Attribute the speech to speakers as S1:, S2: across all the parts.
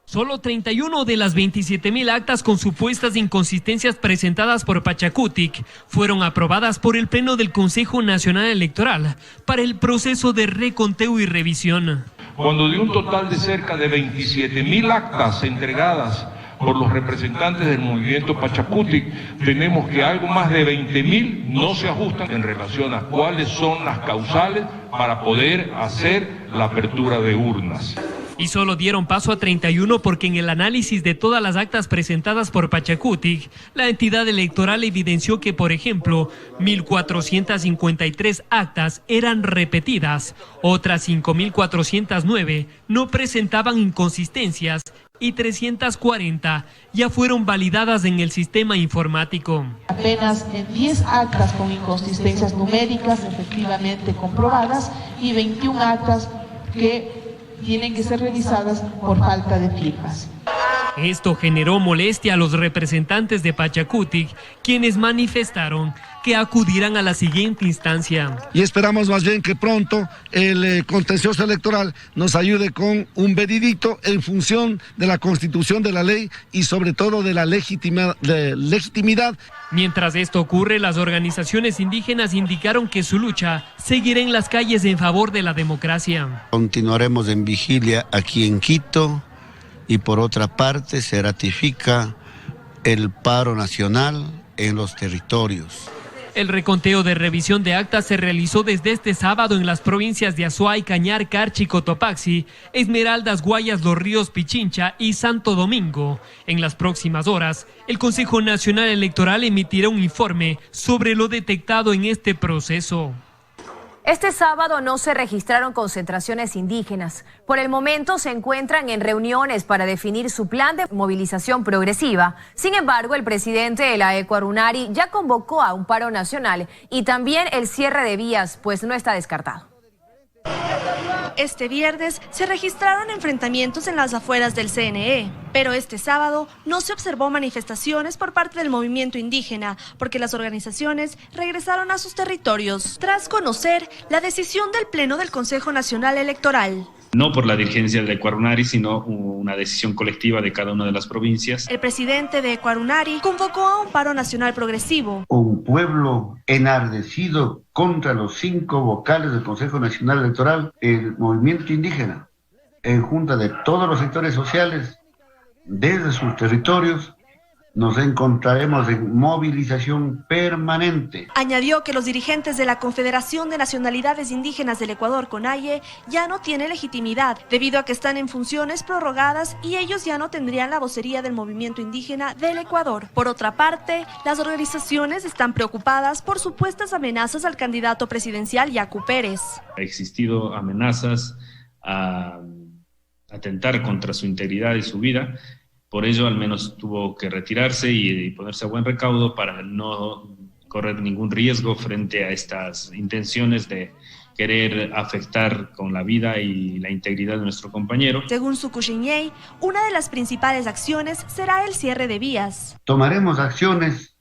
S1: Solo 31 de las 27.000 actas con supuestas inconsistencias presentadas por Pachacutic fueron aprobadas por el Pleno del Consejo Nacional Electoral para el proceso de reconteo y revisión.
S2: Cuando de un total de cerca de 27.000 actas entregadas por los representantes del movimiento Pachacutic, tenemos que algo más de 20.000 no se ajustan en relación a cuáles son las causales para poder hacer la apertura de urnas.
S1: Y solo dieron paso a 31 porque en el análisis de todas las actas presentadas por Pachacutic, la entidad electoral evidenció que, por ejemplo, 1.453 actas eran repetidas, otras 5.409 no presentaban inconsistencias y 340 ya fueron validadas en el sistema informático.
S3: Apenas 10 actas con inconsistencias numéricas efectivamente comprobadas y 21 actas que tienen que ser revisadas por falta de firmas.
S1: Esto generó molestia a los representantes de Pachacutic, quienes manifestaron que acudirán a la siguiente instancia.
S4: Y esperamos más bien que pronto el contencioso electoral nos ayude con un veredicto en función de la Constitución, de la ley y sobre todo de la legitimidad.
S1: Mientras esto ocurre, las organizaciones indígenas indicaron que su lucha seguirá en las calles en favor de la democracia.
S5: Continuaremos en vigilia aquí en Quito y por otra parte se ratifica el paro nacional en los territorios.
S1: El reconteo de revisión de actas se realizó desde este sábado en las provincias de Azuay, Cañar, Carchi, Cotopaxi, Esmeraldas, Guayas, Los Ríos, Pichincha y Santo Domingo. En las próximas horas, el Consejo Nacional Electoral emitirá un informe sobre lo detectado en este proceso.
S6: Este sábado no se registraron concentraciones indígenas. Por el momento se encuentran en reuniones para definir su plan de movilización progresiva. Sin embargo, el presidente de la Ecuarunari ya convocó a un paro nacional y también el cierre de vías, pues no está descartado.
S7: Este viernes se registraron enfrentamientos en las afueras del CNE, pero este sábado no se observó manifestaciones por parte del movimiento indígena, porque las organizaciones regresaron a sus territorios tras conocer la decisión del Pleno del Consejo Nacional Electoral.
S8: No por la dirigencia de Ecuarunari, sino una decisión colectiva de cada una de las provincias.
S7: El presidente de Ecuarunari convocó a un paro nacional progresivo.
S5: Un pueblo enardecido contra los 5 vocales del Consejo Nacional Electoral, el movimiento indígena, en junta de todos los sectores sociales, desde sus territorios, nos encontraremos en movilización permanente.
S7: Añadió que los dirigentes de la Confederación de Nacionalidades Indígenas del Ecuador, CONAIE, ya no tienen legitimidad, debido a que están en funciones prorrogadas y ellos ya no tendrían la vocería del movimiento indígena del Ecuador. Por otra parte, las organizaciones están preocupadas por supuestas amenazas al candidato presidencial Yacu Pérez.
S8: Ha existido amenazas a atentar contra su integridad y su vida. Por ello, al menos tuvo que retirarse y ponerse a buen recaudo para no correr ningún riesgo frente a estas intenciones de querer afectar con la vida y la integridad de nuestro compañero.
S7: Según Sucushiñey, una de las principales acciones será el cierre de vías.
S5: Tomaremos acciones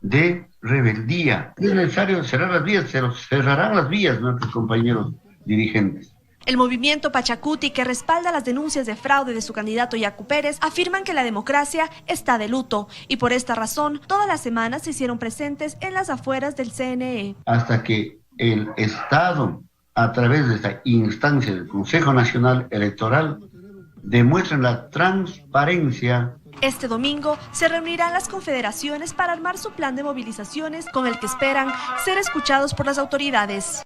S5: de rebeldía. Es necesario cerrar las vías, se cerrarán las vías nuestros compañeros dirigentes.
S7: El movimiento Pachacuti, que respalda las denuncias de fraude de su candidato Yacu Pérez, afirman que la democracia está de luto y por esta razón todas las semanas se hicieron presentes en las afueras del CNE.
S5: Hasta que el Estado, a través de esta instancia del Consejo Nacional Electoral, demuestren la transparencia.
S7: Este domingo se reunirán las confederaciones para armar su plan de movilizaciones con el que esperan ser escuchados por las autoridades.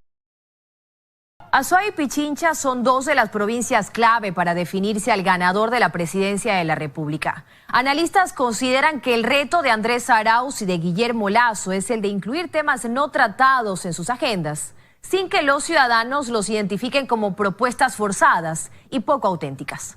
S6: Azuay y Pichincha son 2 de las provincias clave para definirse al ganador de la presidencia de la República. Analistas consideran que el reto de Andrés Arauz y de Guillermo Lasso es el de incluir temas no tratados en sus agendas, sin que los ciudadanos los identifiquen como propuestas forzadas y poco auténticas.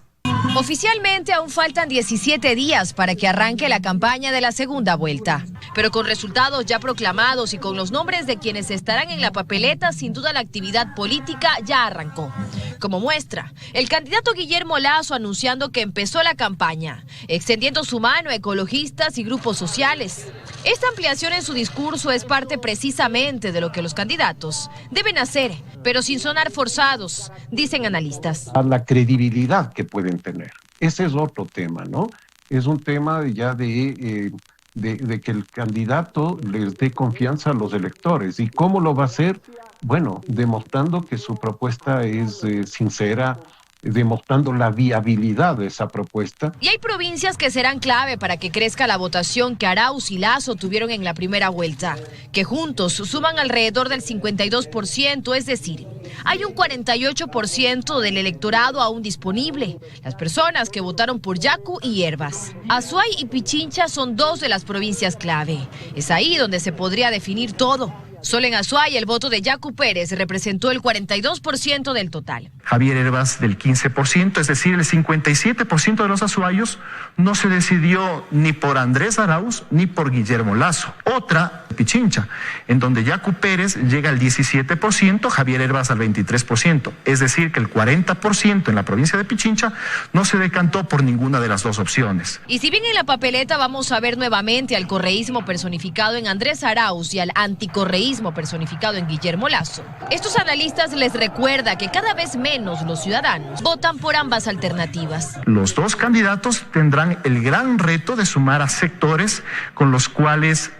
S9: Oficialmente aún faltan 17 días para que arranque la campaña de la segunda vuelta. Pero con resultados ya proclamados y con los nombres de quienes estarán en la papeleta, sin duda la actividad política ya arrancó. Como muestra, el candidato Guillermo Lasso anunciando que empezó la campaña, extendiendo su mano a ecologistas y grupos sociales. Esta ampliación en su discurso es parte precisamente de lo que los candidatos deben hacer, pero sin sonar forzados, dicen analistas.
S10: A la credibilidad que pueden tener. Ese es otro tema, ¿no? Es un tema ya de que el candidato les dé confianza a los electores. ¿Y cómo lo va a hacer? Bueno, demostrando que su propuesta es sincera, demostrando la viabilidad de esa propuesta.
S9: Y hay provincias que serán clave para que crezca la votación que Arauz y Lasso tuvieron en la primera vuelta, que juntos suman alrededor del 52%, es decir, hay un 48% del electorado aún disponible, las personas que votaron por Yacu y Hervas. Azuay y Pichincha son dos de las provincias clave. Es ahí donde se podría definir todo. Solo en Azuay el voto de Yacu Pérez representó el 42% del total.
S11: Javier Hervas del 15%, es decir, el 57% de los azuayos no se decidió ni por Andrés Arauz ni por Guillermo Lasso. Otra, Pichincha, en donde Yacu Pérez llega al 17%, Javier Hervas al 23%. Es decir, que el 40% en la provincia de Pichincha no se decantó por ninguna de las dos opciones.
S9: Y si bien en la papeleta vamos a ver nuevamente al correísmo personificado en Andrés Arauz y al anticorreísmo personificado en Guillermo Lasso, estos analistas les recuerda que cada vez menos los ciudadanos votan por ambas alternativas.
S11: Los dos candidatos tendrán el gran reto de sumar a sectores con los cuales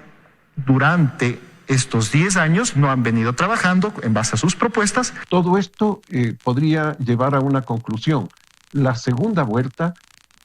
S11: durante estos 10 años no han venido trabajando en base a sus propuestas.
S10: Todo esto podría llevar a una conclusión. La segunda vuelta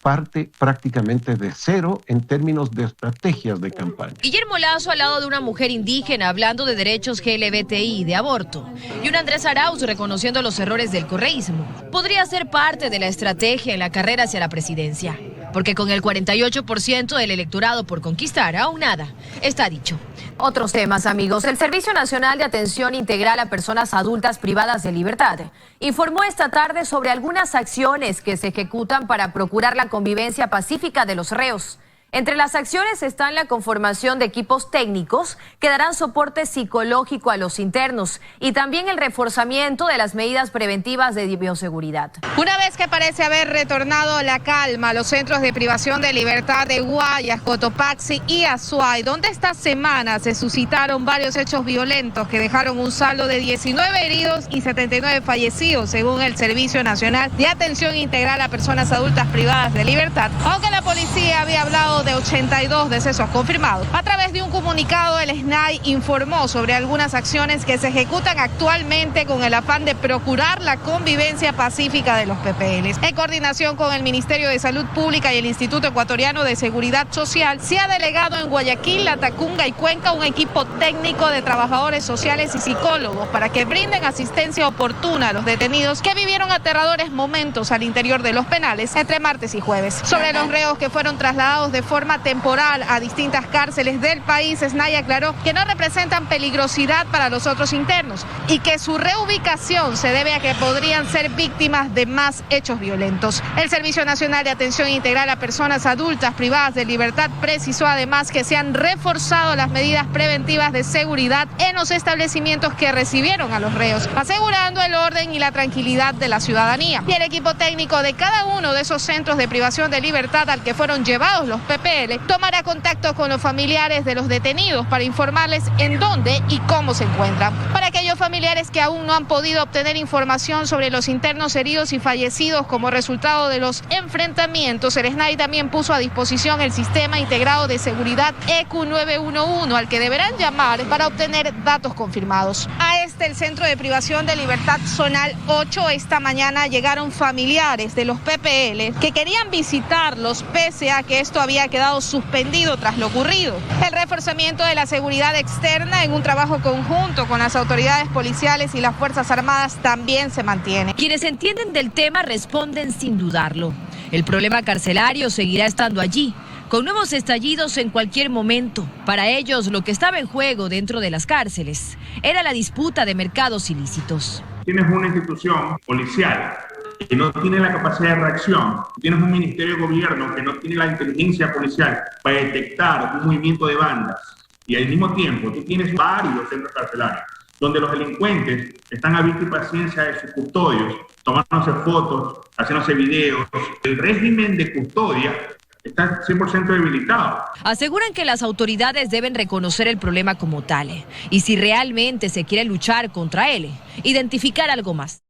S10: parte prácticamente de cero en términos de estrategias de campaña.
S9: Guillermo Lasso al lado de una mujer indígena hablando de derechos LGBTI y de aborto, y un Andrés Arauz reconociendo los errores del correísmo, podría ser parte de la estrategia en la carrera hacia la presidencia, porque con el 48% del electorado por conquistar, aún nada está dicho. Otros temas, amigos. El Servicio Nacional de Atención Integral a Personas Adultas Privadas de Libertad informó esta tarde sobre algunas acciones que se ejecutan para procurar la convivencia pacífica de los reos. Entre las acciones están la conformación de equipos técnicos que darán soporte psicológico a los internos y también el reforzamiento de las medidas preventivas de bioseguridad.
S12: Una vez que parece haber retornado la calma a los centros de privación de libertad de Guayas, Cotopaxi y Azuay, donde esta semana se suscitaron varios hechos violentos que dejaron un saldo de 19 heridos y 79 fallecidos, según el Servicio Nacional de Atención Integral a Personas Adultas Privadas de Libertad, aunque la policía había hablado de 82 decesos confirmados. A través de un comunicado, el SNAI informó sobre algunas acciones que se ejecutan actualmente con el afán de procurar la convivencia pacífica de los PPLs. En coordinación con el Ministerio de Salud Pública y el Instituto Ecuatoriano de Seguridad Social, se ha delegado en Guayaquil, Latacunga y Cuenca un equipo técnico de trabajadores sociales y psicólogos para que brinden asistencia oportuna a los detenidos que vivieron aterradores momentos al interior de los penales entre martes y jueves. Sobre los reos que fueron trasladados de forma temporal a distintas cárceles del país, SNAI aclaró que no representan peligrosidad para los otros internos y que su reubicación se debe a que podrían ser víctimas de más hechos violentos. El Servicio Nacional de Atención Integral a Personas Adultas Privadas de Libertad precisó además que se han reforzado las medidas preventivas de seguridad en los establecimientos que recibieron a los reos, asegurando el orden y la tranquilidad de la ciudadanía. Y el equipo técnico de cada uno de esos centros de privación de libertad al que fueron llevados los PPL tomará contacto con los familiares de los detenidos para informarles en dónde y cómo se encuentran. Para aquellos familiares que aún no han podido obtener información sobre los internos heridos y fallecidos como resultado de los enfrentamientos, el SNAI también puso a disposición el Sistema Integrado de Seguridad EQ911 al que deberán llamar para obtener datos confirmados. A el Centro de Privación de Libertad Zonal 8, esta mañana llegaron familiares de los PPL que querían visitarlos pese a que esto había quedado suspendido tras lo ocurrido. El reforzamiento de la seguridad externa en un trabajo conjunto con las autoridades policiales y las Fuerzas Armadas también se mantiene.
S9: Quienes entienden del tema responden sin dudarlo. El problema carcelario seguirá estando allí, con nuevos estallidos en cualquier momento. Para ellos, lo que estaba en juego dentro de las cárceles era la disputa de mercados ilícitos.
S13: Tienes una institución policial que no tiene la capacidad de reacción, tienes un ministerio de gobierno que no tiene la inteligencia policial para detectar un movimiento de bandas, y al mismo tiempo tú tienes varios centros carcelarios donde los delincuentes están a vista y paciencia de sus custodios, tomándose fotos, haciéndose videos. El régimen de custodia está 100% debilitado.
S9: Aseguran que las autoridades deben reconocer el problema como tal y si realmente se quiere luchar contra él, identificar algo más.